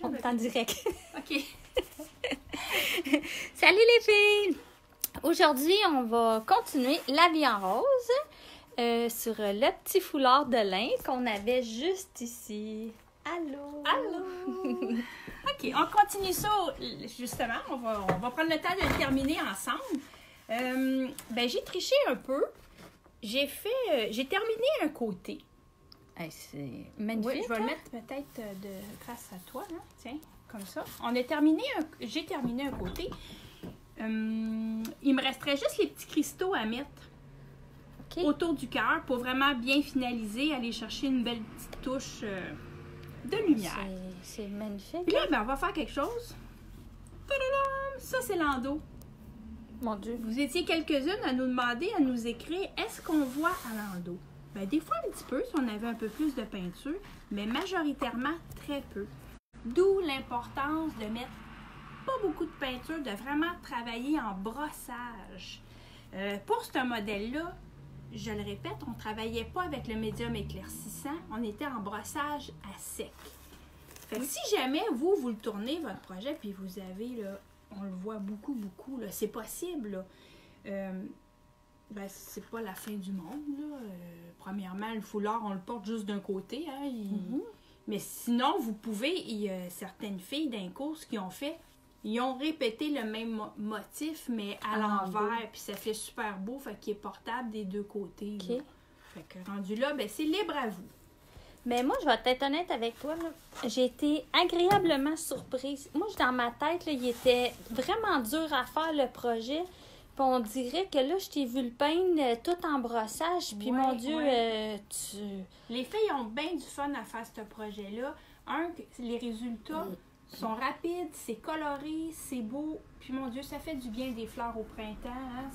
On est en direct. OK. Salut les filles! Aujourd'hui, on va continuer la vie en rose sur le petit foulard de lin qu'on avait juste ici. Allô! Allô! OK, on continue ça, justement. On va prendre le temps de le terminer ensemble. J'ai triché un peu. J'ai terminé un côté. Hey, c'est magnifique. Oui, je vais le mettre peut-être face à toi, là. Tiens, comme ça. J'ai terminé un côté. Il me resterait juste les petits cristaux à mettre autour du cœur pour vraiment bien finaliser, aller chercher une belle petite touche de lumière. C'est magnifique. Puis là, on va faire quelque chose. Tadadam! Ça, c'est l'endos. Mon Dieu. Vous étiez quelques-unes à nous demander, à nous écrire, est-ce qu'on voit à l'endos? Des fois un petit peu, si on avait un peu plus de peinture, mais majoritairement très peu. D'où l'importance de mettre pas beaucoup de peinture, de vraiment travailler en brossage. Pour ce modèle-là, je le répète, on ne travaillait pas avec le médium éclaircissant, on était en brossage à sec. Fait que si jamais vous le tournez, votre projet, puis vous avez, là, on le voit beaucoup, là, c'est possible, là. C'est pas la fin du monde, là. Premièrement, le foulard, on le porte juste d'un côté, hein, mais sinon, vous pouvez, il y a certaines filles d'un cours qui ont fait, ils ont répété le même motif, mais à l'envers, puis ça fait super beau, fait qu'il est portable des deux côtés. Okay. Fait que rendu là, c'est libre à vous. Mais moi, je vais être honnête avec toi, là. J'ai été agréablement surprise. Moi, dans ma tête, là, il était vraiment dur à faire, le projet. Puis on dirait que là, je t'ai vu le peindre tout en brossage. Puis mon Dieu, Les filles ont bien du fun à faire ce projet-là. Les résultats sont rapides, c'est coloré, c'est beau. Puis mon Dieu, ça fait du bien des fleurs au printemps. Hein?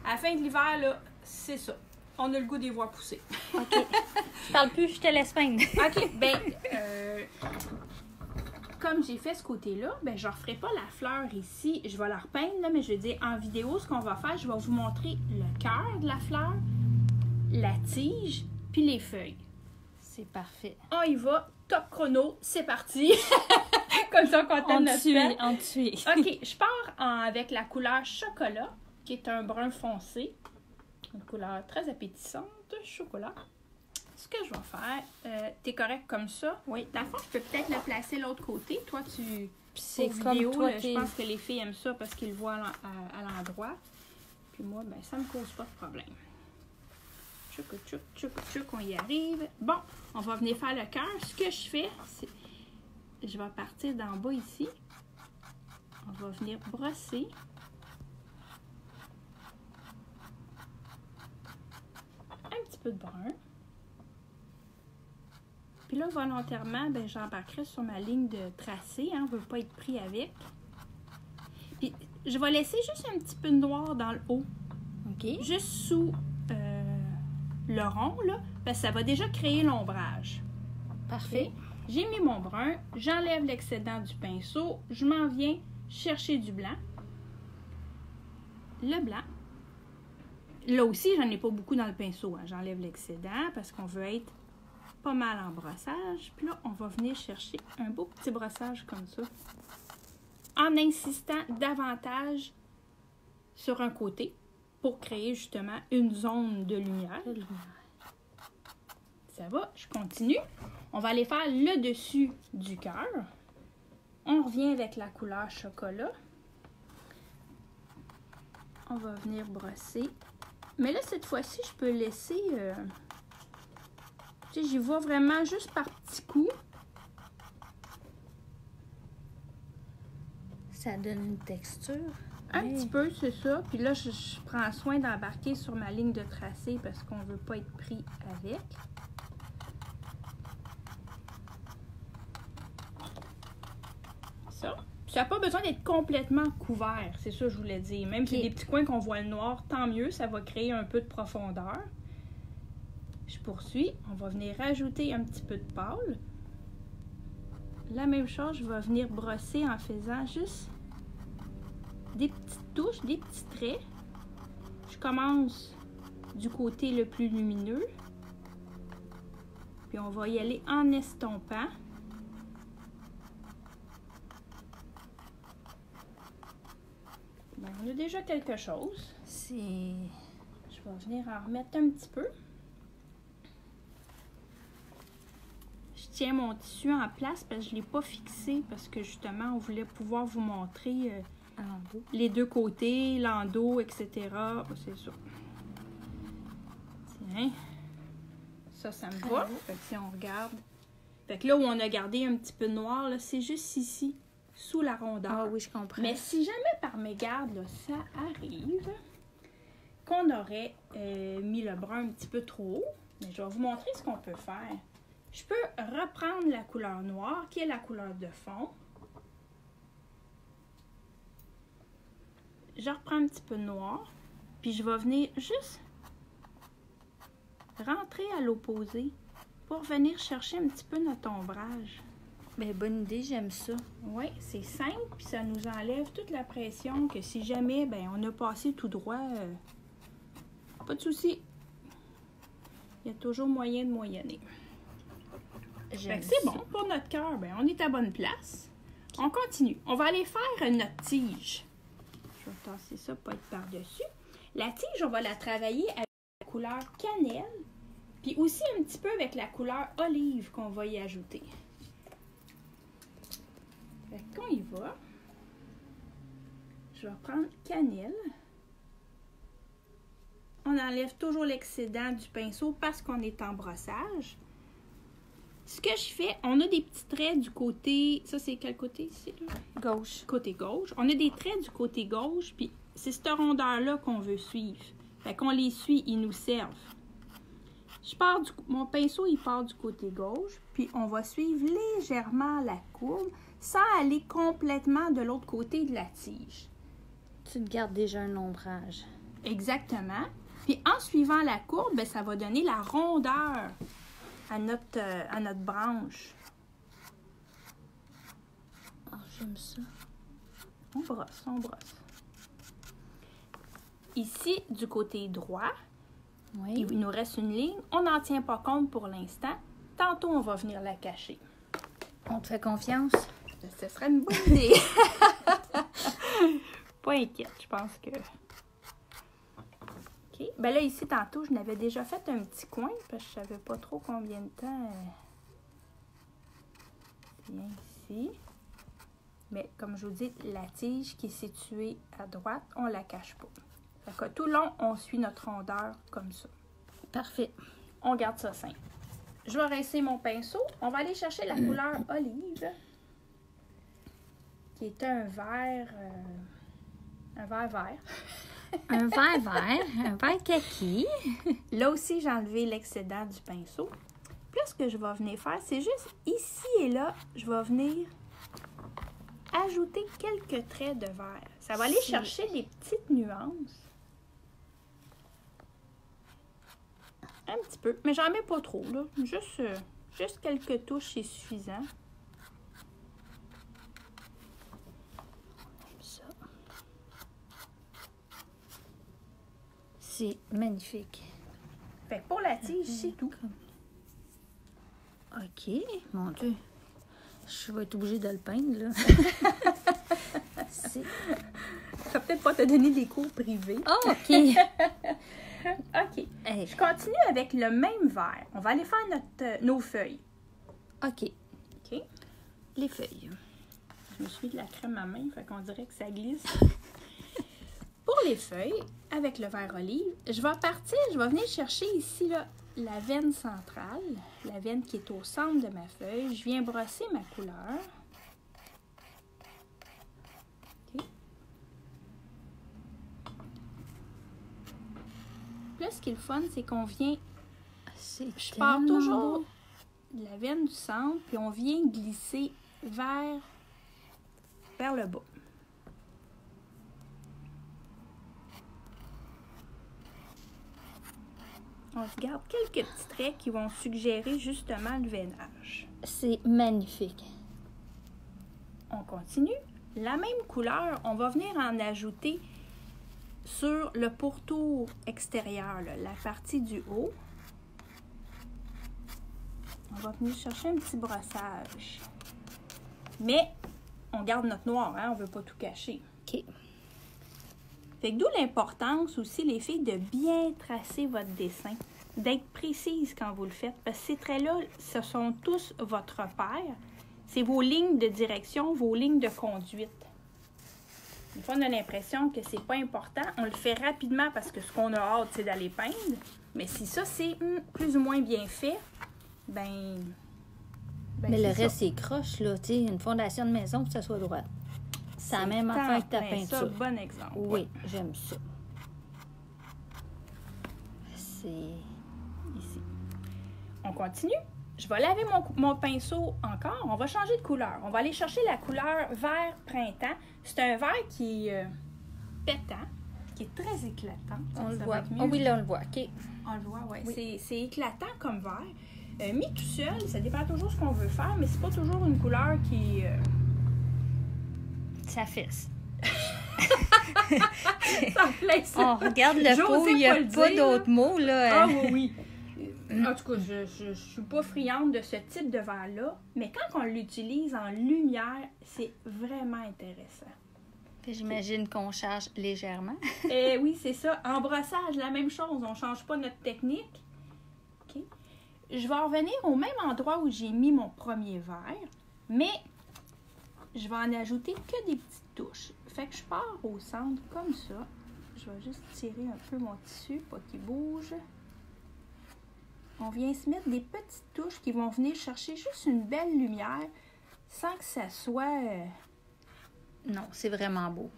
À la fin de l'hiver, là, c'est ça. On a le goût de les voir pousser. OK. Je parle plus, je te laisse peindre. OK. Comme j'ai fait ce côté-là, je ne referai pas la fleur ici. Je vais la repeindre, là, mais je veux dire, en vidéo, ce qu'on va faire, je vais vous montrer le cœur de la fleur, la tige, puis les feuilles. C'est parfait. On y va. Top chrono. C'est parti. Comme ça qu'on t'aime notre peine. On tue. OK. Je pars avec la couleur chocolat, qui est un brun foncé. Une couleur très appétissante, chocolat. Ce que je vais faire, t'es correct comme ça? Oui. Dans le fond, je peux peut-être le placer de l'autre côté. Toi, c'est pour comme vidéo, toi, je pense que les filles aiment ça parce qu'ils le voient à l'endroit. Puis moi, ça ne me cause pas de problème. Tchouk, on y arrive. Bon, on va venir faire le cœur. Ce que je fais, c'est... Je vais partir d'en bas ici. On va venir brosser. Un petit peu de brun. Puis là, volontairement, j'embarquerai sur ma ligne de tracé. On ne veut pas être pris avec. Puis, je vais laisser juste un petit peu de noir dans le haut. OK. Juste sous le rond, là. Parce que ça va déjà créer l'ombrage. Parfait. J'ai mis mon brun. J'enlève l'excédent du pinceau. Je m'en viens chercher du blanc. Le blanc. Là aussi, j'en ai pas beaucoup dans le pinceau. Hein. J'enlève l'excédent parce qu'on veut être pas mal en brossage. Puis là, on va venir chercher un beau petit brossage comme ça. En insistant davantage sur un côté pour créer justement une zone de lumière. Ça va, je continue. On va aller faire le dessus du cœur. On revient avec la couleur chocolat. On va venir brosser. Mais là, cette fois-ci, je peux laisser... tu sais, j'y vois vraiment juste par petits coups. Ça donne une texture. Un petit peu, c'est ça. Puis là, je prends soin d'embarquer sur ma ligne de tracé parce qu'on ne veut pas être pris avec. Ça. Ça n'a pas besoin d'être complètement couvert, c'est ça que je voulais dire. Même si c'est des petits coins qu'on voit le noir, tant mieux, ça va créer un peu de profondeur. Je poursuis. On va venir rajouter un petit peu de pâle. La même chose, je vais venir brosser en faisant juste des petites touches, des petits traits. Je commence du côté le plus lumineux. Puis on va y aller en estompant. On a déjà quelque chose. C'est... Je vais venir en remettre un petit peu. Je tiens mon tissu en place parce que je ne l'ai pas fixé parce que justement, on voulait pouvoir vous montrer les deux côtés, l'endos, etc. C'est ça. Tiens. Ça me va. Fait que si on regarde. Fait que là où on a gardé un petit peu noir, là, c'est juste ici, sous la rondeur. Ah oui, je comprends. Mais si jamais par mégarde, là, ça arrive qu'on aurait mis le brun un petit peu trop haut, mais je vais vous montrer ce qu'on peut faire. Je peux reprendre la couleur noire, qui est la couleur de fond. Je reprends un petit peu de noir, puis je vais venir juste rentrer à l'opposé pour venir chercher un petit peu notre ombrage. Ben, bonne idée, j'aime ça. Oui, c'est simple, puis ça nous enlève toute la pression que si jamais ben, on a passé tout droit, pas de souci. Il y a toujours moyen de moyenner. Fait que c'est bon, pour notre cœur, ben, on est à bonne place. On continue. On va aller faire notre tige. Je vais tasser ça, pas être par-dessus. La tige, on va la travailler avec la couleur cannelle, puis aussi un petit peu avec la couleur olive qu'on va y ajouter. Fait qu'on y va. Je vais prendre cannelle. On enlève toujours l'excédent du pinceau parce qu'on est en brossage. Ce que je fais, on a des petits traits du côté... Ça, c'est quel côté ici? Gauche. Côté gauche. On a des traits du côté gauche, puis c'est cette rondeur-là qu'on veut suivre. Fait qu'on les suit, ils nous servent. Mon pinceau, il part du côté gauche, puis on va suivre légèrement la courbe sans aller complètement de l'autre côté de la tige. Tu te gardes déjà un ombrage. Exactement. Puis en suivant la courbe, ben, ça va donner la rondeur à notre branche. Oh, j'aime ça. On brosse, on brosse. Ici, du côté droit, oui. Il nous reste une ligne. On n'en tient pas compte pour l'instant. Tantôt, on va venir la cacher. On te fait confiance? Ce serait une bonne idée. Pas inquiète, je pense que... OK. Ben là, ici, tantôt, je n'avais déjà fait un petit coin parce que je ne savais pas trop combien de temps... Bien ici. Mais comme je vous dis, la tige qui est située à droite, on ne la cache pas. Fait que tout le long, on suit notre rondeur comme ça. Parfait. On garde ça simple. Je vais rincer mon pinceau. On va aller chercher la couleur olive, qui est un vert vert. Un vert vert, un vert kaki. Là aussi, j'ai enlevé l'excédent du pinceau. Puis là, ce que je vais venir faire, c'est juste ici et là, je vais venir ajouter quelques traits de vert. Ça va aller chercher des petites nuances. Un petit peu, mais j'en mets pas trop, là. Juste quelques touches, c'est suffisant. Comme ça. C'est magnifique. Fait que pour la tige, c'est tout. OK. Mon Dieu. Je vais être obligée de le peindre, là. Ça va peut-être pas te donner des cours privés. Oh, OK. OK. Je continue avec le même vert. On va aller faire nos feuilles. OK. OK. Les feuilles. Je me suis mis de la crème à main, fait qu'on dirait que ça glisse. Pour les feuilles, avec le vert olive, je vais venir chercher ici là, la veine centrale, la veine qui est au centre de ma feuille. Je viens brosser ma couleur. OK. Là, ce qui est le fun, c'est qu'on vient... Je pars toujours de la veine du centre, puis on vient glisser vers le bas. On se garde quelques petits traits qui vont suggérer justement le veinage. C'est magnifique. On continue. La même couleur, on va venir en ajouter sur le pourtour extérieur, là, la partie du haut. On va venir chercher un petit brossage. Mais on garde notre noir, hein? On ne veut pas tout cacher. OK. Fait que d'où l'importance aussi, les filles, de bien tracer votre dessin, d'être précise quand vous le faites, parce que ces traits-là, ce sont tous votre repère. C'est vos lignes de direction, vos lignes de conduite. Des fois, on a l'impression que c'est pas important. On le fait rapidement parce que ce qu'on a hâte, c'est d'aller peindre. Mais si ça, c'est plus ou moins bien fait, ben mais le reste, c'est croche, là. Tu sais, une fondation de maison, que ça soit droit. C'est la même affaire que ta peinture. Ça, bon exemple. Oui, j'aime ça. C'est ici. On continue. Je vais laver mon pinceau encore. On va changer de couleur. On va aller chercher la couleur vert printemps. C'est un vert qui est pétant, qui est très éclatant. On le voit. Oh oui, là, on le voit. OK. On le voit, oui. C'est éclatant comme vert. Mis tout seul, ça dépend toujours ce qu'on veut faire, mais c'est pas toujours une couleur qui... Ça fesse. Ça plaît, ça. On regarde le pot, il n'y a pas d'autres mots, là. Ah oui, oui. En tout cas, je suis pas friande de ce type de verre-là, mais quand on l'utilise en lumière, c'est vraiment intéressant. J'imagine qu'on charge légèrement. Oui, c'est ça. En brossage, la même chose. On ne change pas notre technique. OK. Je vais revenir au même endroit où j'ai mis mon premier verre, mais je vais en ajouter que des petites touches. Fait que je pars au centre comme ça. Je vais juste tirer un peu mon tissu, pas qu'il bouge. On vient se mettre des petites touches qui vont venir chercher juste une belle lumière sans que ça soit... Non, c'est vraiment beau.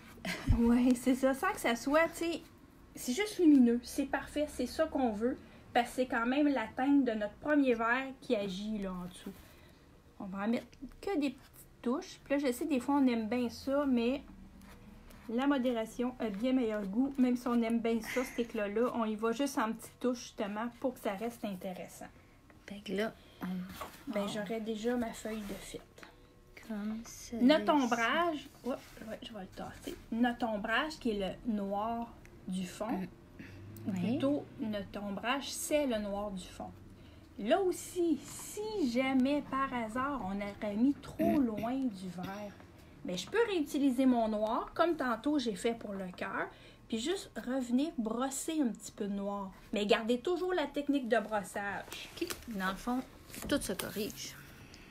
Oui, c'est ça. Sans que ça soit, tu sais, c'est juste lumineux. C'est parfait. C'est ça qu'on veut. Parce que c'est quand même la teinte de notre premier verre qui agit là en dessous. On va en mettre que des petites touches. Puis là, je sais, des fois, on aime bien ça, mais la modération a bien meilleur goût. Même si on aime bien ça, cet éclat-là, on y va juste en petites touches, justement, pour que ça reste intéressant. Fait que là, j'aurais déjà ma feuille de fil. Comme ça. Notre ombrage, je vais le tasser. Notre ombrage qui est le noir du fond. Plutôt, notre ombrage, c'est le noir du fond. Là aussi, si jamais par hasard on aurait mis trop loin du vert, bien, je peux réutiliser mon noir, comme tantôt j'ai fait pour le cœur, puis juste revenir brosser un petit peu de noir. Mais gardez toujours la technique de brossage. Okay. Dans le fond, tout se corrige.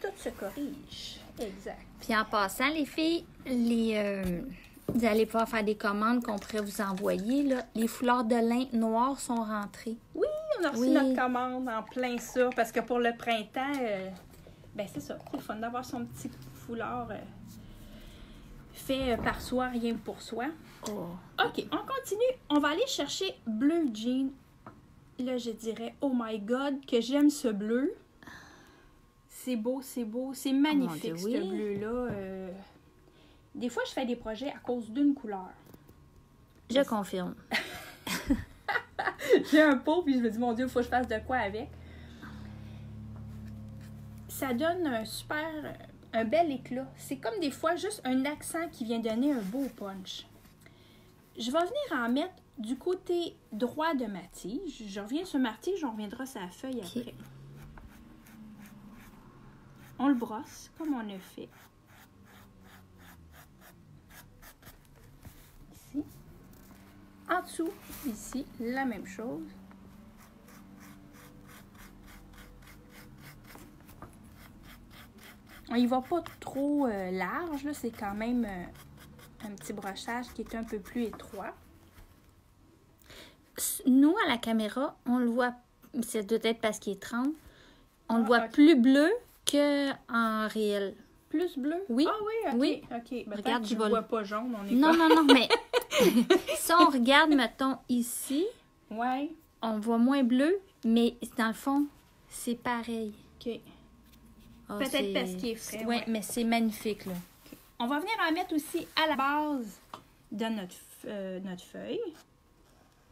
Tout se corrige. Exact. Puis en passant, les filles, vous allez pouvoir faire des commandes qu'on pourrait vous envoyer. Là. Les foulards de lin noirs sont rentrés. Oui, on a reçu notre commande en plein ça. Parce que pour le printemps, c'est ça. C'est le fun d'avoir son petit foulard fait par soi, rien que pour soi. Oh. OK, on continue. On va aller chercher bleu jean. Là, je dirais, oh my God, que j'aime ce bleu. C'est beau, c'est beau. C'est magnifique, Dieu, ce bleu-là. Des fois, je fais des projets à cause d'une couleur. Je confirme. J'ai un pot, puis je me dis, mon Dieu, il faut que je fasse de quoi avec. Ça donne un bel éclat. C'est comme des fois juste un accent qui vient donner un beau punch. Je vais venir en mettre du côté droit de ma tige. Je reviens sur ma tige, on reviendra sur la feuille après. On le brosse comme on a fait. Ici. En dessous, ici, la même chose. On y va pas trop large, là. C'est quand même un petit brochage qui est un peu plus étroit. Nous, à la caméra, on le voit, c'est peut-être parce qu'il est 30, on le voit plus bleu qu'en réel. Plus bleu? Oui. Ah oui, OK. Oui. OK. Ben, regarde, je ne vois pas jaune. On est non, pas... non, mais si on regarde, mettons, ici, ouais. On voit moins bleu, mais dans le fond, c'est pareil. OK. Peut-être parce qu'il est frais. Oui, mais c'est magnifique, là. Okay. On va venir en mettre aussi à la base de notre feuille.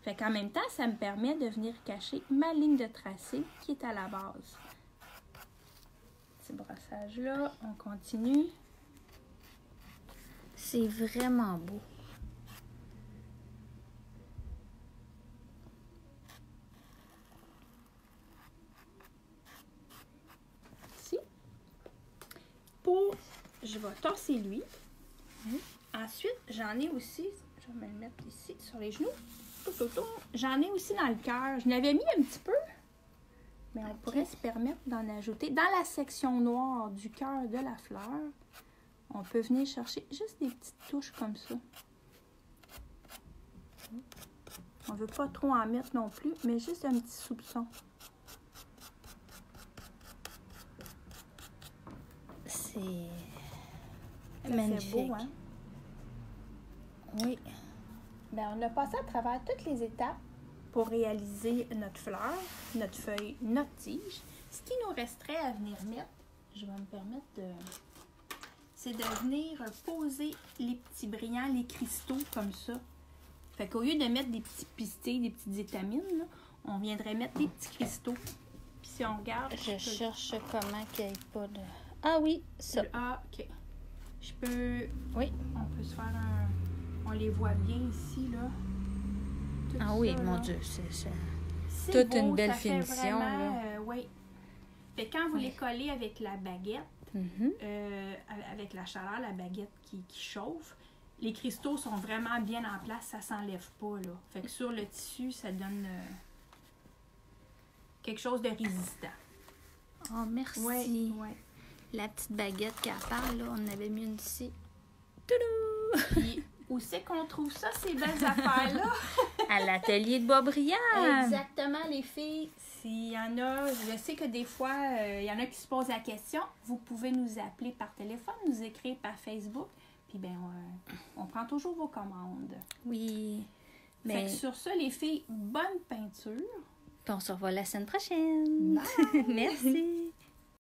Fait qu'en même temps, ça me permet de venir cacher ma ligne de tracé qui est à la base. Petit brossage là, on continue. C'est vraiment beau. Ici. Je vais torser lui. Ensuite, j'en ai aussi, je Je vais me le mettre ici, sur les genoux. J'en ai aussi dans le cœur. Je l'avais mis un petit peu, mais on pourrait se permettre d'en ajouter. Dans la section noire du cœur de la fleur, on peut venir chercher juste des petites touches comme ça. On ne veut pas trop en mettre non plus, mais juste un petit soupçon. C'est magnifique. Beau, hein? Oui. Bien, on a passé à travers toutes les étapes pour réaliser notre fleur, notre feuille, notre tige. Ce qui nous resterait à venir mettre, je vais me permettre de... c'est de venir poser les petits brillants, les cristaux comme ça. Fait qu'au lieu de mettre des petits pistés, des petites étamines, là, on viendrait mettre des petits cristaux. Puis si on regarde... Je cherche comment qu'il n'y ait pas de... Ah oui, ça. Ah, OK. Je peux... Oui. On peut se faire un... On les voit bien ici, là. Tout ah oui, ça, mon là. Dieu, c'est toute une belle finition, là. Oui. Fait quand vous les collez avec la baguette, avec la chaleur, la baguette qui chauffe, les cristaux sont vraiment bien en place, ça s'enlève pas, là. Fait que sur le tissu, ça donne quelque chose de résistant. Oh, merci. Oui. La petite baguette qui parle, là, on en avait mis une ici. Toudou! Puis, où c'est qu'on trouve ça, ces belles affaires-là? À l'atelier de Boisbriand. Exactement, les filles. S'il y en a, je sais que des fois, il y en a qui se posent la question. Vous pouvez nous appeler par téléphone, nous écrire par Facebook. Puis, bien, on prend toujours vos commandes. Oui. Fait que sur ça, les filles, bonne peinture. Puis on se revoit la semaine prochaine. Bye. Merci.